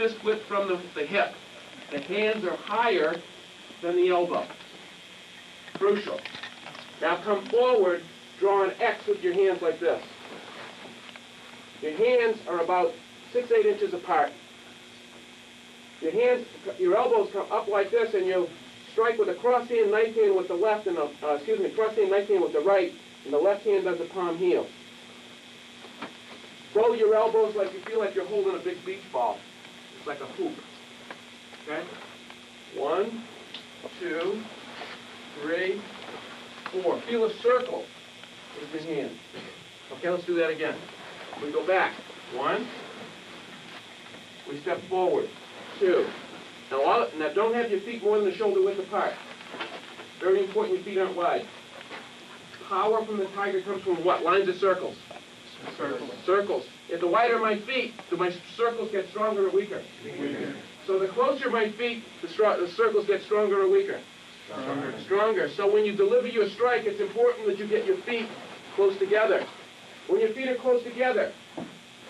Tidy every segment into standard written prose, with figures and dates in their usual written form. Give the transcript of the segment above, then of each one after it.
fist width from the hip. The hands are higher than the elbow. Crucial. Now come forward, draw an X with your hands like this. Your hands are about 6-8 inches apart. Your elbows come up like this, and you strike with a cross-hand knife hand with the left, and cross-hand knife hand with the right, and the left hand does the palm heel. Roll your elbows like you feel like you're holding a big beach ball. It's like a hoop. Okay? 1, 2, 3, 4. Feel a circle with your hand. Okay, let's do that again. We go back. 1. We step forward. 2. Now don't have your feet more than the shoulder width apart. Very important your feet aren't wide. Power from the tiger comes from what? Lines of circles. Circles. Circles. If the wider my feet, do my circles get stronger or weaker? Weaker. So the closer my feet, the circles get stronger or weaker? Stronger. Stronger. So when you deliver your strike, it's important that you get your feet close together. When your feet are close together,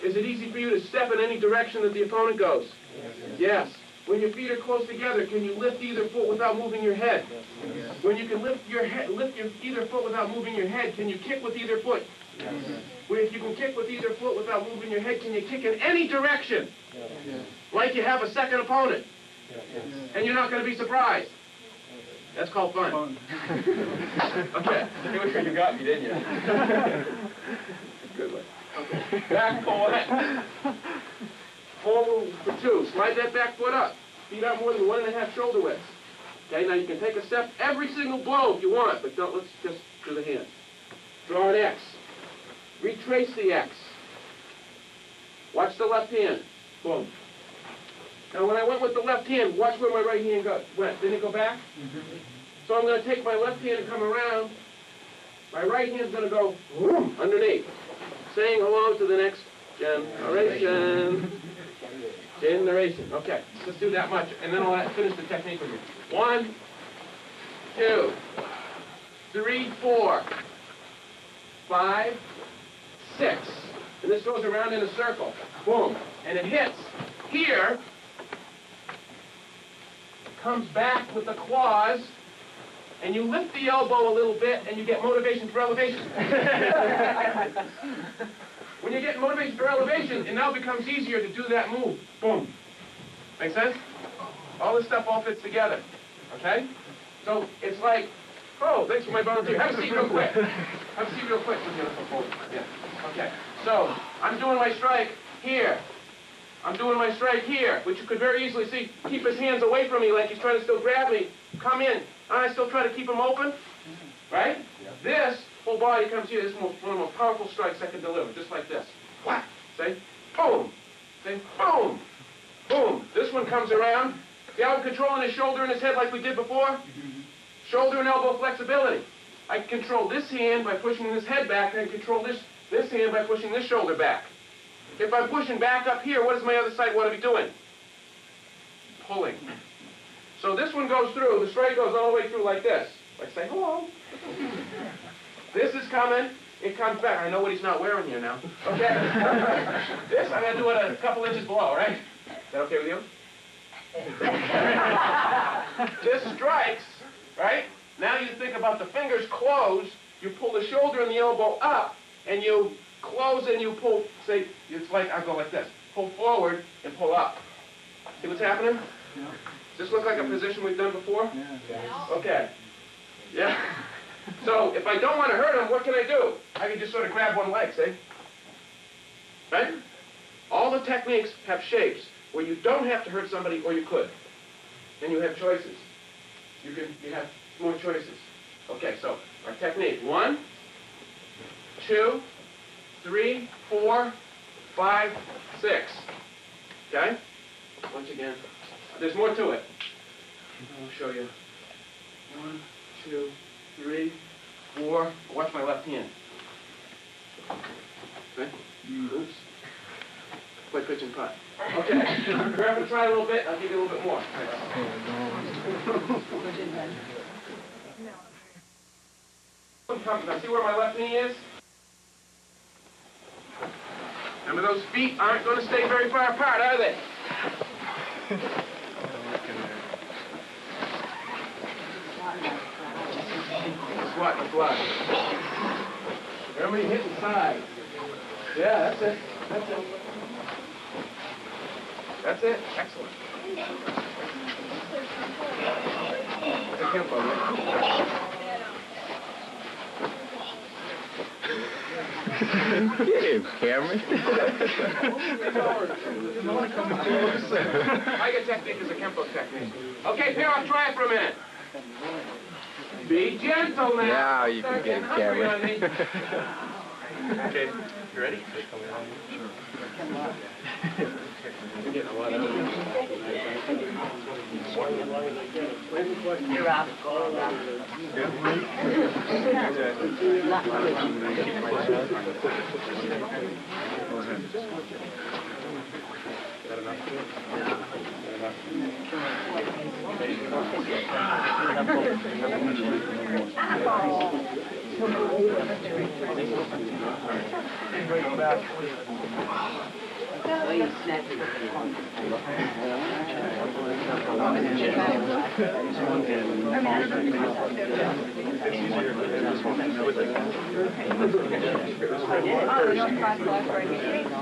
is it easy for you to step in any direction that the opponent goes? Yes. Yes. When your feet are close together, can you lift either foot without moving your head? Yes. When you can lift your either foot without moving your head, can you kick with either foot? Yes. If you can kick with either foot without moving your head, can you kick in any direction? Yes. Like you have a second opponent? Yes. And you're not going to be surprised. That's called fun. Okay. You got me, didn't you? Good one. Okay. Back forward. Forward for 2. Slide that back foot up. Feet out more than 1.5 shoulder widths. Okay, now you can take a step every single blow if you want, but let's just do the hands. Draw an X. Retrace the X. Watch the left hand. Boom. Now when I went with the left hand, watch where my right hand went. Didn't it go back? Mm-hmm. So I'm going to take my left hand and come around. My right hand's going to go whoom, underneath. Saying hello to the next generation. Generation. Okay, let's do that much, and then I'll finish the technique with you. 1, 2, 3, 4, 5, 6. And this goes around in a circle. Boom. And it hits here, comes back with the claws, and you lift the elbow a little bit, and you get motivation for elevation. When you get motivation for elevation, it now becomes easier to do that move. Boom. Make sense? All this stuff all fits together. Okay? So it's like, oh, thanks for my volunteer. Have a seat real quick. Have a seat real quick. Yeah. Okay. So I'm doing my strike here. I'm doing my strike here, which you could very easily see. Keep his hands away from me like he's trying to still grab me. Come in. And I still try to keep him open. Right? Yeah. This whole body comes here. This is one of the most powerful strikes I can deliver. Just like this. Whack. Say, boom. Say, boom. Boom. This one comes around. See how I'm controlling his shoulder and his head like we did before? Mm-hmm. Shoulder and elbow flexibility. I can control this hand by pushing this head back, and I can control this hand by pushing this shoulder back. If I'm pushing back up here, what does my other side want to be doing? Pulling. So this one goes through, the strike goes all the way through like this. Like say, hello. This is coming, it comes back. I know what he's not wearing here now. Okay? This, I'm going to do it a couple inches below, right? Is that okay with you? This strikes, right? Now you think about the fingers closed, you pull the shoulder and the elbow up, and you close and you pull, say, it's like, I'll go like this. Pull forward and pull up. See what's happening? Yeah. Does this look like a position we've done before? Yeah. Okay. Yeah? So if I don't want to hurt him, what can I do? I can just sort of grab one leg, see? Right? All the techniques have shapes where you don't have to hurt somebody, or you could. And you have choices. You have more choices. Okay, so our technique. 1, 2, 3, 4, 5, 6. Okay? Once again, there's more to it. I'll show you. 1, 2, 3, 4. Watch my left hand. Okay? Oops. Play pitch and putt. Okay. Grab and try a little bit. I'll give you a little bit more. Now see where my left knee is? Remember, those feet aren't going to stay very far apart, are they? Squat. Remember, you hit the side. Yeah, that's it. That's it. Excellent. It's a Kempo, yeah? Hey, Cameron. Tiger technique is a Kempo technique. Okay, Pierre, try it for a minute. Be gentle now. Now you can get it, Cameron. Okay, you ready? Sure. You're out.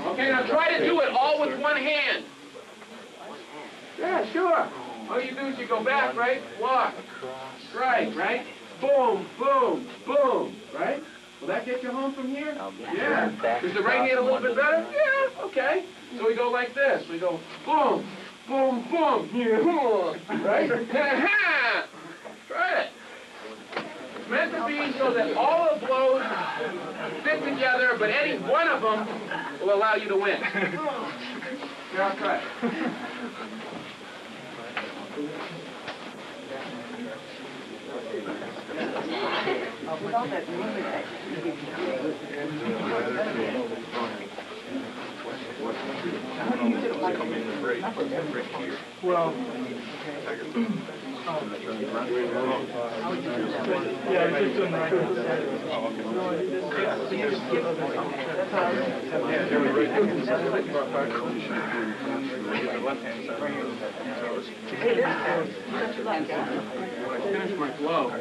Okay, now try to do it all with one hand. Yeah, sure. All you do is you go back, right? Walk. Strike, right? Boom, boom, boom, right? Will that get you home from here? Yeah. Is the right hand a little bit better? Yeah, okay. So we go like this. We go boom, boom, boom. Yeah, right? Try it. It's meant to be so that all the blows fit together, but any one of them will allow you to win. Here, I'll try it. With all that movement that you give Well, yeah, I was just doing right. When I finish my blow,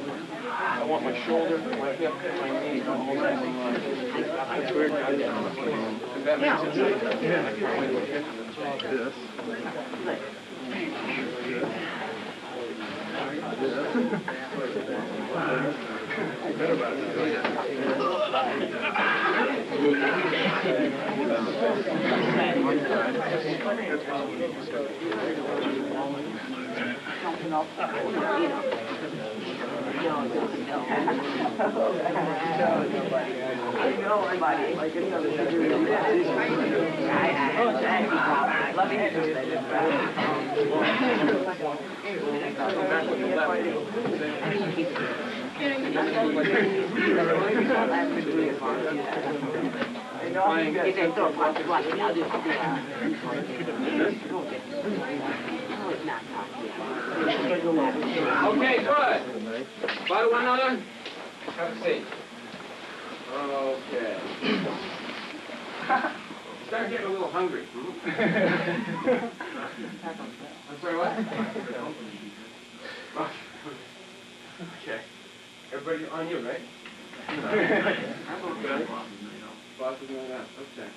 I want my shoulder, my hip, my knee, all that in line. That's weird. Does that make sense? This. Okay, good. About one another? Have a seat. Okay. Start getting a little hungry. I'm sorry, what? Okay. Everybody on you, right? Okay. Boss is doing that. Okay.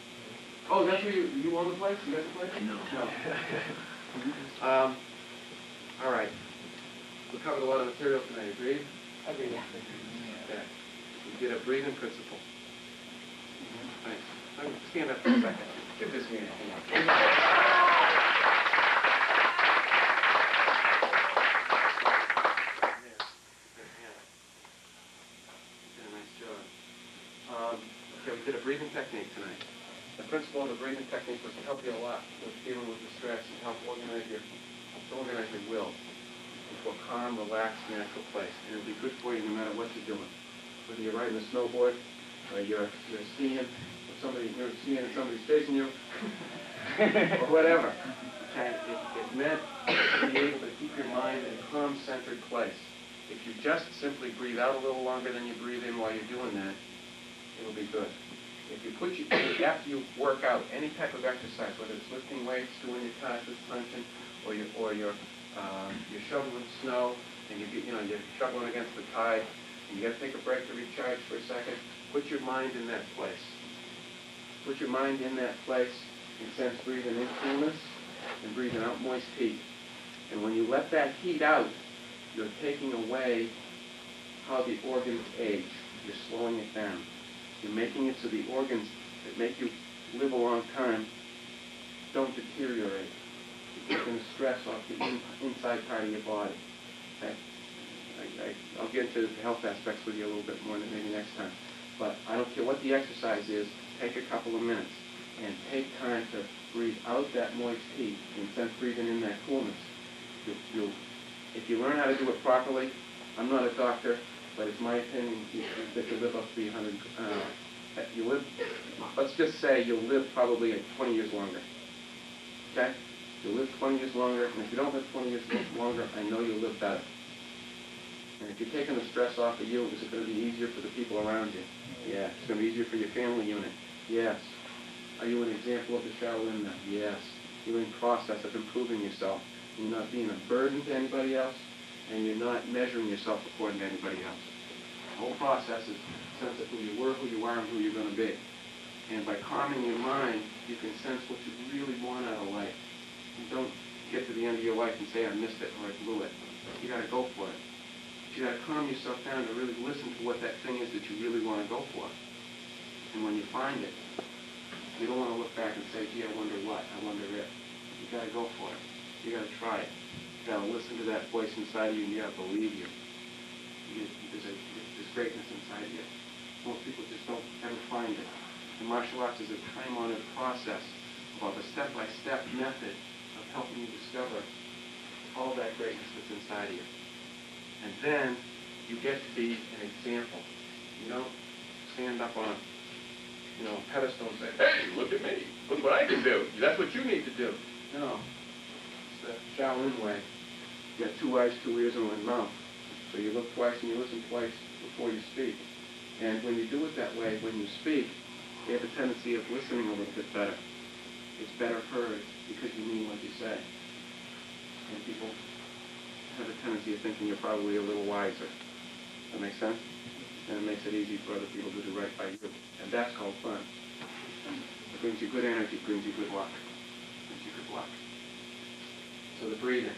Oh, that's where you own the place? You got the place? No. All right. We covered a lot of material tonight. Agreed? Agreed. Okay. We did a breathing principle. Thanks. Stand up for a second. Give this man a hand. Okay, we did a breathing technique tonight. The principle of the breathing technique was to help you a lot with dealing with the stress and help organize your will into a calm, relaxed, natural place. And it'll be good for you no matter what you're doing. Whether you're riding a snowboard or you're skiing, or you're skiing and somebody's chasing you, or whatever. Okay, it's meant to be able to keep your mind in a calm, centered place. If you just simply breathe out a little longer than you breathe in while you're doing that, it'll be good. if you put after you work out any type of exercise, whether it's lifting weights, doing your tasks, punching, or you're shoveling snow, and you're shoveling against the tide, and you got to take a break to recharge for a second, put your mind in that place. Put your mind in that place and sense breathing in coolness and breathing out moist heat. And when you let that heat out, you're taking away how the organs age. You're slowing it down. You're making it so the organs that make you live a long time don't deteriorate. You're taking the stress off the inside part of your body. Okay? I'll get into the health aspects with you a little bit more maybe next time. But I don't care what the exercise is, take a couple of minutes and take time to breathe out that moist heat and sense breathing in that coolness. If you learn how to do it properly, I'm not a doctor, but it's my opinion that you live up to be 100. Let's just say you'll live probably 20 years longer. Okay? You'll live 20 years longer, and if you don't live 20 years longer, I know you'll live better. And if you're taking the stress off of you, is it going to be easier for the people around you? Yeah. It's going to be easier for your family unit? Yes. Are you an example of the Shaolin now? Yes. You're in process of improving yourself. You're not being a burden to anybody else, and you're not measuring yourself according to anybody else. The whole process is a sense of who you were, who you are, and who you're going to be. And by calming your mind, you can sense what you really want out of life. You don't get to the end of your life and say, I missed it or I blew it. You got to go for it. But you got to calm yourself down to really listen to what that thing is that you really want to go for. And when you find it, you don't want to look back and say, gee, I wonder what, I wonder if. You got to go for it. You got to try it. You got to listen to that voice inside of you, and you got to believe you. There's greatness inside of you. Most people just don't ever find it. And martial arts is a time-honored process of a step-by-step method of helping you discover all that greatness that's inside of you. And then you get to be an example. You don't stand up on a pedestal and say, hey, look at me. Look what I can do. That's what you need to do. No. It's the Shaolin way. You got 2 eyes, 2 ears, and 1 mouth. So you look twice and you listen twice before you speak. And when you do it that way, when you speak, you have a tendency of listening a little bit better. It's better heard because you mean what you say. And people have a tendency of thinking you're probably a little wiser. That makes sense? And it makes it easy for other people to do right by you. And that's called fun. It brings you good energy, it brings you good luck. It brings you good luck. So the breathing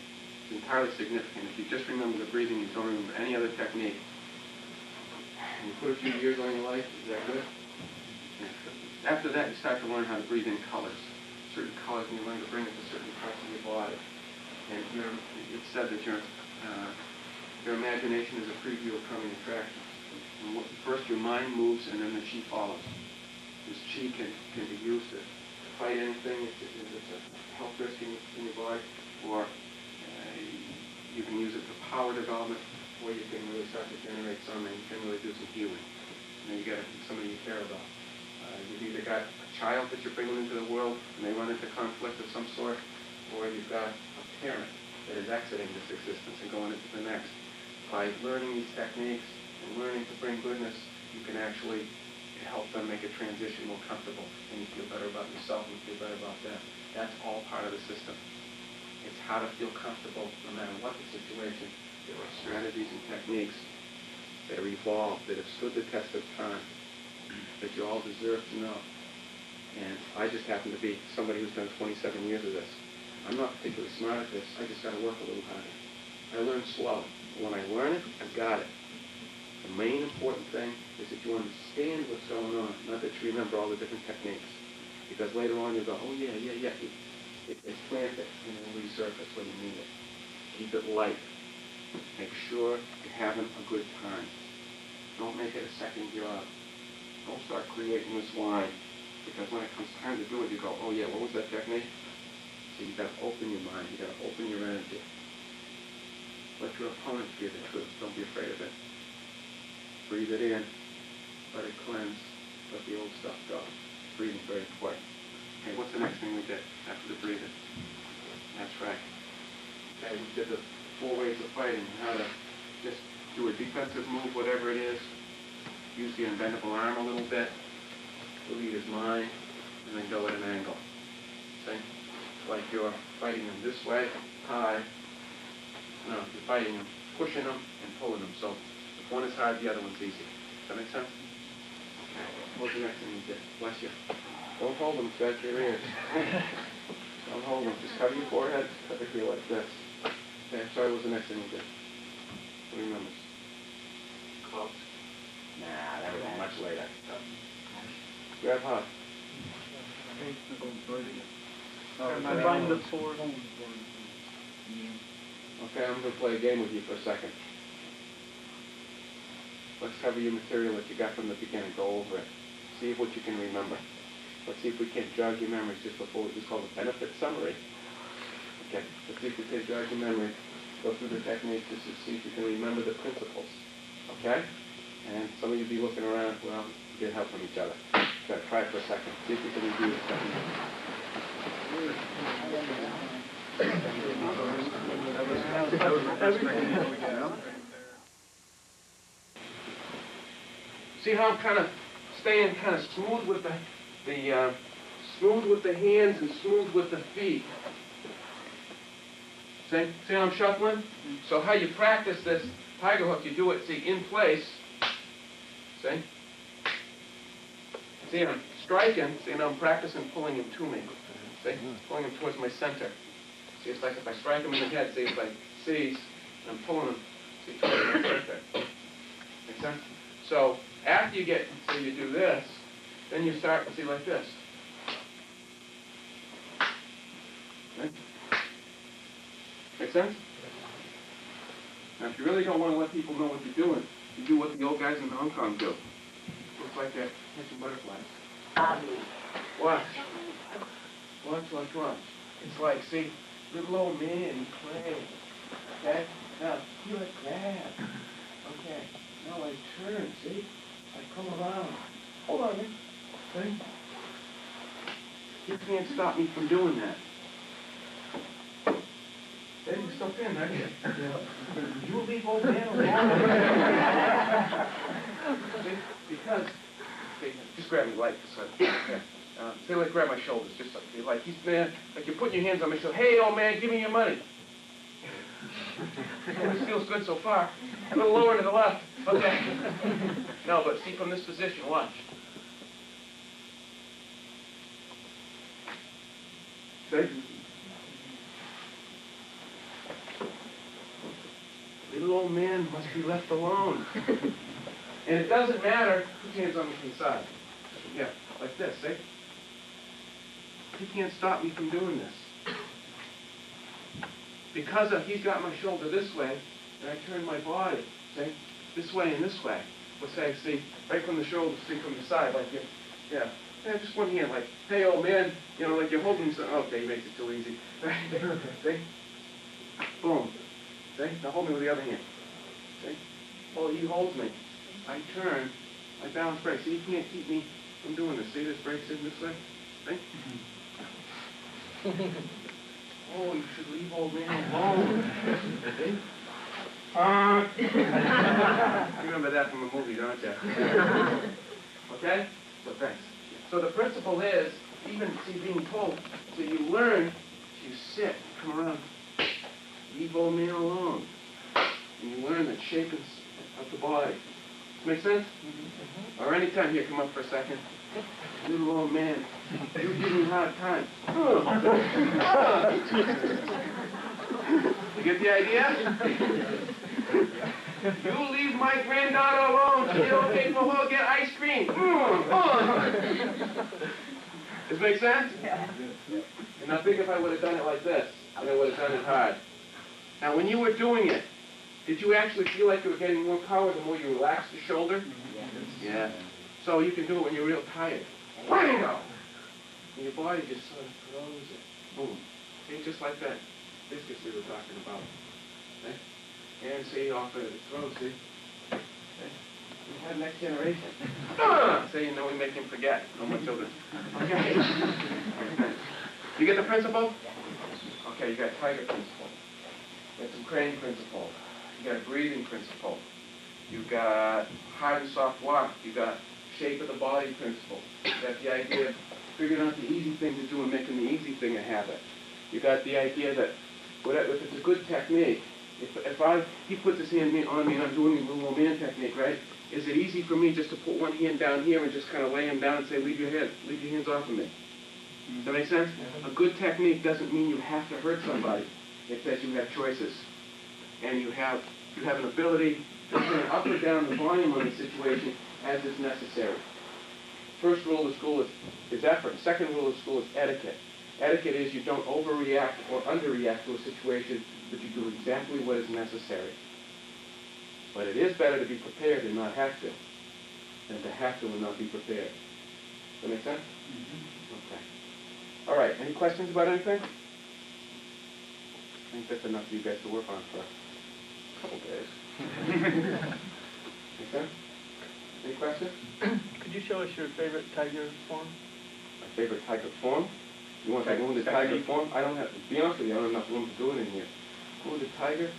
is entirely significant. If you just remember the breathing, you don't remember any other technique. And you put a few years on your life, is that good? Yeah. After that, you start to learn how to breathe in colors. Certain colors, and you learn to bring it to certain parts of your body. And it's said that your imagination is a preview of coming attractions. And first your mind moves, and then the chi follows. This chi can be used to fight anything if it's a health risk in your body, or you can use it for power development, or you can really start to generate some, and you can really do some healing. And then you got somebody you care about. You've either got a child that you're bringing into the world, and they run into conflict of some sort, or you've got a parent that is exiting this existence and going into the next. By learning these techniques and learning to bring goodness, you can actually help them make a transition more comfortable, and you feel better about yourself and you feel better about them. That's all part of the system. It's how to feel comfortable no matter what the situation. There are strategies and techniques that are evolved, that have stood the test of time, that you all deserve to know. And I just happen to be somebody who's done 27 years of this. I'm not particularly smart at this. I just got to work a little harder. I learn slow. When I learn it, I've got it. The main important thing is that you understand what's going on, not that you remember all the different techniques. Because later on you'll go, oh yeah. It's planted and it'll resurface when you need it. Keep it light. Make sure you're having a good time. Don't make it a second job. Don't start creating this line. Because when it comes time to do it, you go, oh yeah, what was that technique? So you've got to open your mind. You've got to open your energy. Let your opponent hear the truth. Don't be afraid of it. Breathe it in. Let it cleanse. Let the old stuff go. Breathing very important. Okay, what's the next thing we did after the breathing? That's right. Okay, we did the 4 ways of fighting. How to just do a defensive move, whatever it is. Use the unbendable arm a little bit. the lead is mine, and then go at an angle. See? It's like you're fighting them this way, high. No, you're fighting them, pushing them, and pulling them. So if one is hard, the other one's easy. Does that make sense? Hold your next thing you did. Bless you. Don't hold them, scratch your ears. Don't hold them. Just cover your forehead, cover here like this. Okay, sorry, what was the next thing you did? What remembers? Clubs. Nah, that was much later. Grab hard. Combine the four. Okay, I'm going to play a game with you for a second. Let's cover your material that you got from the beginning. Go over it. See what you can remember. Let's see if we can't jog your memories just before we just call the benefit summary. Okay, let's see if we can jog your memory. Go through the techniques just to see if you can remember the principles. Okay? And some of you be looking around, well, get help from each other. Okay, try it for a second. See if you can review the technique. See how I'm kind of staying kind of smooth with smooth with the hands and smooth with the feet. See how I'm shuffling? So how you practice this tiger hook, you do it, see, in place. See? See, I'm striking. See, now I'm practicing pulling him to me. See? Pulling him towards my center. See, it's like if I strike him in the head, see, it's like seize, and I'm pulling him, see, towards my center. Make sense? So after you get, so you do this, then you start, see, like this. Okay? Make sense? Now, if you really don't want to let people know what you're doing, you do what the old guys in Hong Kong do. Looks like they're catching butterflies. Watch. Watch. It's like, see, little old man, he plays. Okay? Now, he like grab. Okay. Now I turn, see? I come around. Hold on, man. Okay? You can't stop me from doing that. Then you stuck in, aren't you? Yeah. You leave old man alone. Because, okay, just grab me light. So, okay. Say like grab my shoulders, just like he's there, like you're putting your hands on my shoulder. Hey, old man, give me your money. This feels good so far. A little lower to the left. Okay. No, but see from this position, watch. See? Little old man must be left alone. And it doesn't matter whose hands on the side. Yeah, like this, see? He can't stop me from doing this. Because he's got my shoulder this way, and I turn my body, see? This way and this way. We'll say, see, right from the shoulder, see from the side, like you, yeah. Yeah, just one hand, like, hey, old man, you know, like you're holding something. Okay, he makes it too easy. See? Boom. See? Now hold me with the other hand. See? Oh, he holds me. I turn, I balance break. See, he can't keep me from doing this. See, this breaks in this way? See? Oh, you should leave old man alone. See? You remember that from a movie, don't you? Okay? So thanks. So the principle is, even, see, being told, so you learn, you sit, come around, leave old man alone. And you learn the shape of the body. Make sense? Mm-hmm. Or anytime here, come up for a second. Little old man, you give me a hard time. You get the idea? You leave my granddaughter alone. She's okay for her to get ice cream. Does it make sense? Yeah. And now think if I would have done it like this, and I would have done it hard. Now when you were doing it, did you actually feel like you were getting more power the more you relaxed the shoulder? Yes. Yeah. So you can do it when you're real tired. Wham! And your body just sort of throws it. Boom. See, just like that discus we were talking about. See? And see, off of the throw, see? See? We have next generation. See, you know, we make him forget. No more children. Okay. You get the principle? Okay, you got tiger principle. You got some crane principle. You got a breathing principle. You got hard and soft walk. You got shape of the body principle. You got the idea of figuring out the easy thing to do and making the easy thing a habit. You got the idea that if it's a good technique, he puts his hand on me and I'm doing the little man technique, right? Is it easy for me just to put one hand down here and just kind of lay him down and say, leave your hands off of me? Does that make sense? A good technique doesn't mean you have to hurt somebody. It says you have choices. And you have an ability to turn up or down the volume on the situation as is necessary. First rule of school is effort. Second rule of school is etiquette. Etiquette is you don't overreact or underreact to a situation, but you do exactly what is necessary. But it is better to be prepared and not have to than to have to and not be prepared. Does that make sense? Mm-hmm. Okay. All right. Any questions about anything? I think that's enough for you guys to work on for a couple days. Make sense? Any questions? Could you show us your favorite tiger form? My favorite tiger form? You want that wounded tiger form? I don't have, to be honest with you, I don't have enough room to do it in here. Wounded tiger?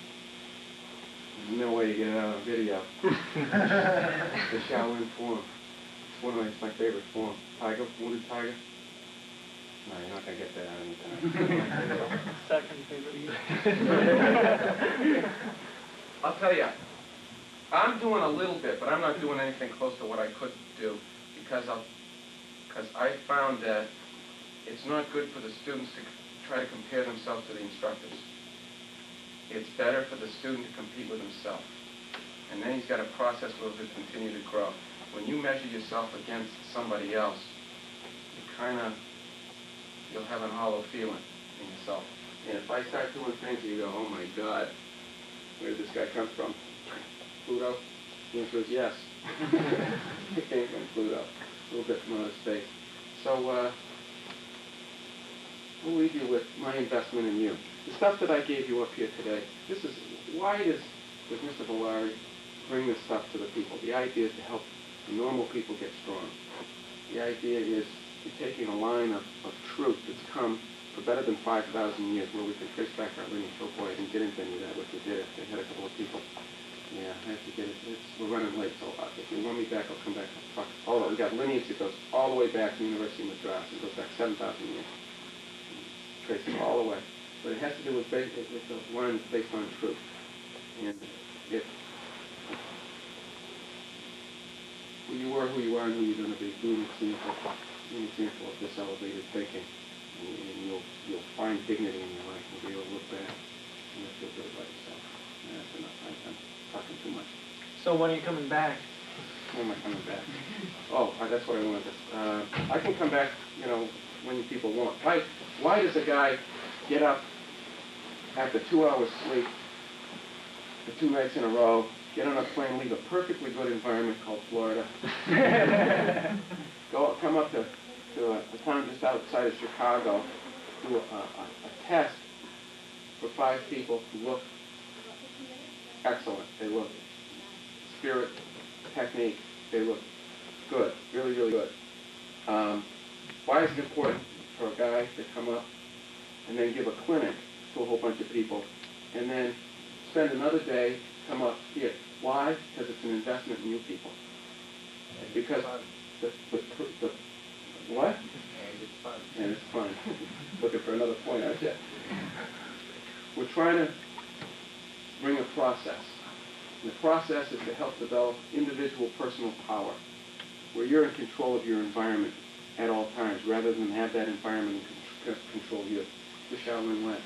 There's no way you get it out on video. The Shaolin form. It's my favorite form. Tiger, wounded tiger? No, you're not going to get that out anytime. Second favorite. I'll tell you, I'm doing a little bit, but I'm not doing anything close to what I could do because I found that it's not good for the students to try to compare themselves to the instructors. It's better for the student to compete with himself. And then he's got a process where he'll continue to grow. When you measure yourself against somebody else, you'll have a hollow feeling in yourself. And if I start doing things and you go, oh my God, where did this guy come from? Pluto? The answer is yes. It came from Pluto. A little bit from outer space. So, we'll leave you with my investment in you. The stuff that I gave you up here today, why does Mr. Valari bring this stuff to the people? The idea is to help the normal people get strong. The idea is you're taking a line of truth that's come for better than 5,000 years where we can trace back our lineage. Oh boy, I didn't get into any of that, but we did it. They had a couple of people. Yeah, I have to get it. We're running late, so if you want me back, I'll come back. I'll talk. Oh, we got lineage that goes all the way back to the University of Madras. It goes back 7,000 years. Trace it all the way. But it has to do with the line that's based on truth. And if who you are, and who you're going to be, be an example of this elevated thinking. And you'll find dignity in your life. You'll be able to look back and you'll feel good about yourself. And that's enough. I'm talking too much. So when are you coming back? When am I coming back? Oh, that's what I wanted to... I can come back, when people want. Why does a guy get up after 2 hours sleep for 2 nights in a row, get on a plane, leave a perfectly good environment called Florida, come up to a town just outside of Chicago, do a test for 5 people who look excellent. They look spirit, technique, they look good, really, really good. Why is it important for a guy to come up and then give a clinic to a whole bunch of people and then spend another day, come up here? Why? Because it's an investment in you people. Because the what? And it's fun. And it's fun. Looking for another point, aren't you? We're trying to bring a process. And the process is to help develop individual personal power, where you're in control of your environment at all times, rather than have that environment control you. The Shaolin way.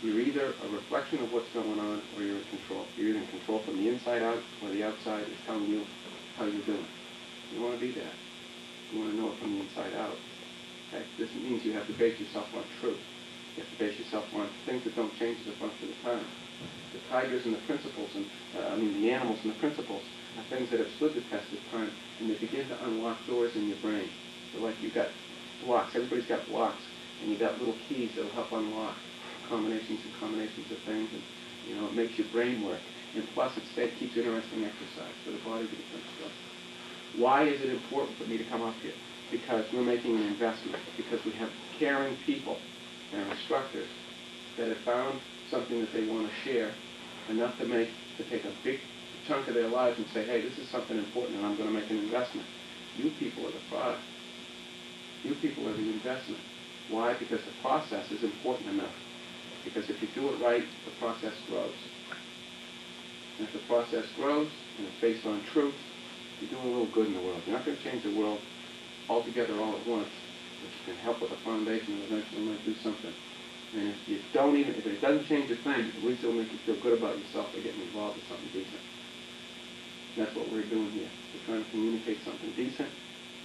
You're either a reflection of what's going on, or you're in control. You're either in control from the inside out, or the outside is telling you how you're doing. You want to be that. You want to know it from the inside out. Okay? This means you have to base yourself on truth. You have to base yourself on things that don't change as a function of time. The tigers and the principles, the animals and the principles are things that have stood the test of time, and they begin to unlock doors in your brain. So like you've got blocks. Everybody's got blocks, and you've got little keys that will help unlock combinations of things, and it makes your brain work. And plus, it keeps interesting exercise for the body to become strong. Why is it important for me to come up here? Because we're making an investment. Because we have caring people and instructors that have found something that they want to share, enough to take a big chunk of their lives and say, hey, this is something important and I'm going to make an investment. You people are the product. You people are the investment. Why? Because the process is important enough. Because if you do it right, the process grows. And if the process grows and it's based on truth, you're doing a little good in the world. You're not going to change the world altogether all at once, but you can help with a foundation and eventually might do something. And if you don't even, if it doesn't change a thing, at least it'll make you feel good about yourself by getting involved in something decent. And that's what we're doing here. We're trying to communicate something decent,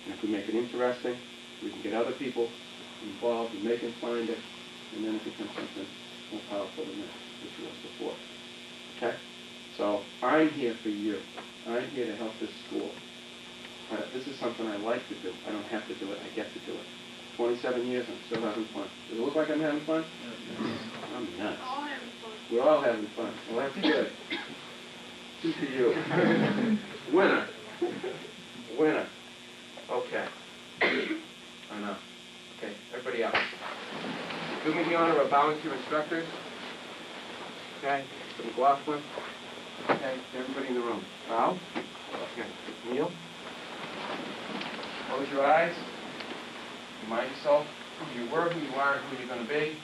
and if we make it interesting, we can get other people involved and make them find it, and then it becomes something more powerful than that, which was before. Okay? So I'm here for you. I'm here to help this school. This is something I like to do. I don't have to do it. I get to do it. 27 years, I'm still having fun. Does it look like I'm having fun? I'm nuts. All having fun. We're all having fun. Well, that's good. Two to you. Winner. Winner. Okay. Enough. Okay, everybody else. Do me the honor of bowing to your instructors. Okay, Mr. McLaughlin. Okay, everybody in the room. Bow. Okay, kneel. Close your eyes. Remind yourself who you were, who you are, and who you're going to be.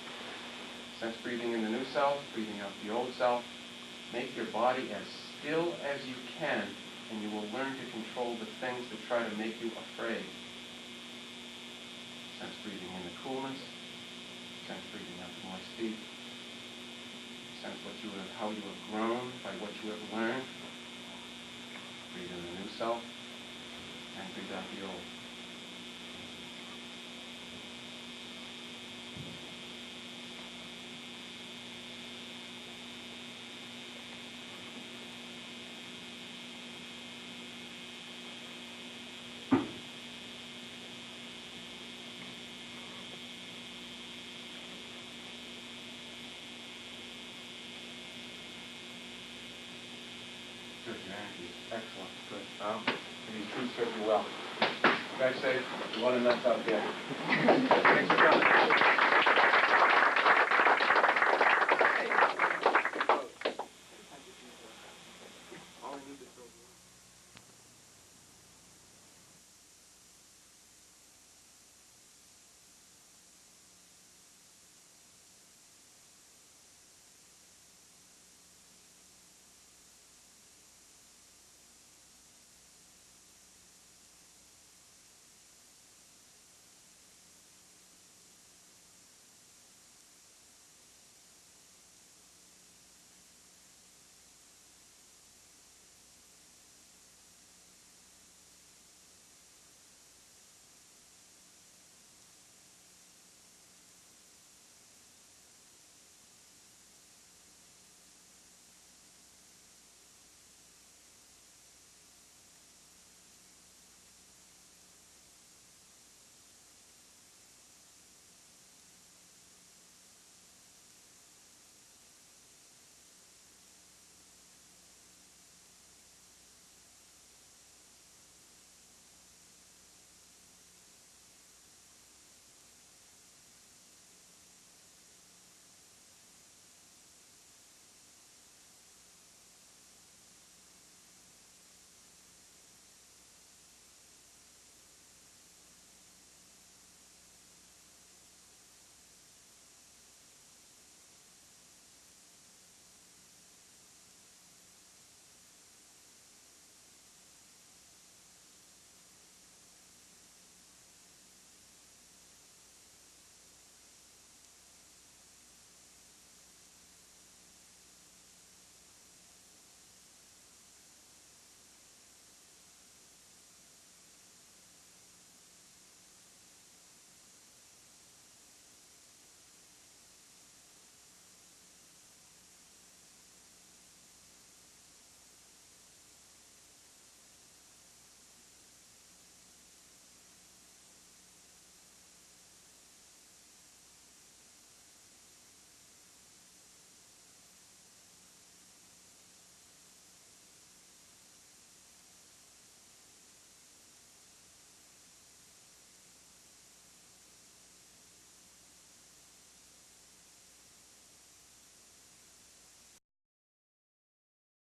Sense breathing in the new self, breathing out the old self. Make your body as still as you can, and you will learn to control the things that try to make you afraid. Sense breathing in the coolness. Sense breathing out the moist deep. Sense how you have grown by what you have learned. Breathe in the new self, and breathe out the old. Good, your energy is excellent. Good. And these truths serve you well. You guys say, a lot of nuts out there. Thanks for coming.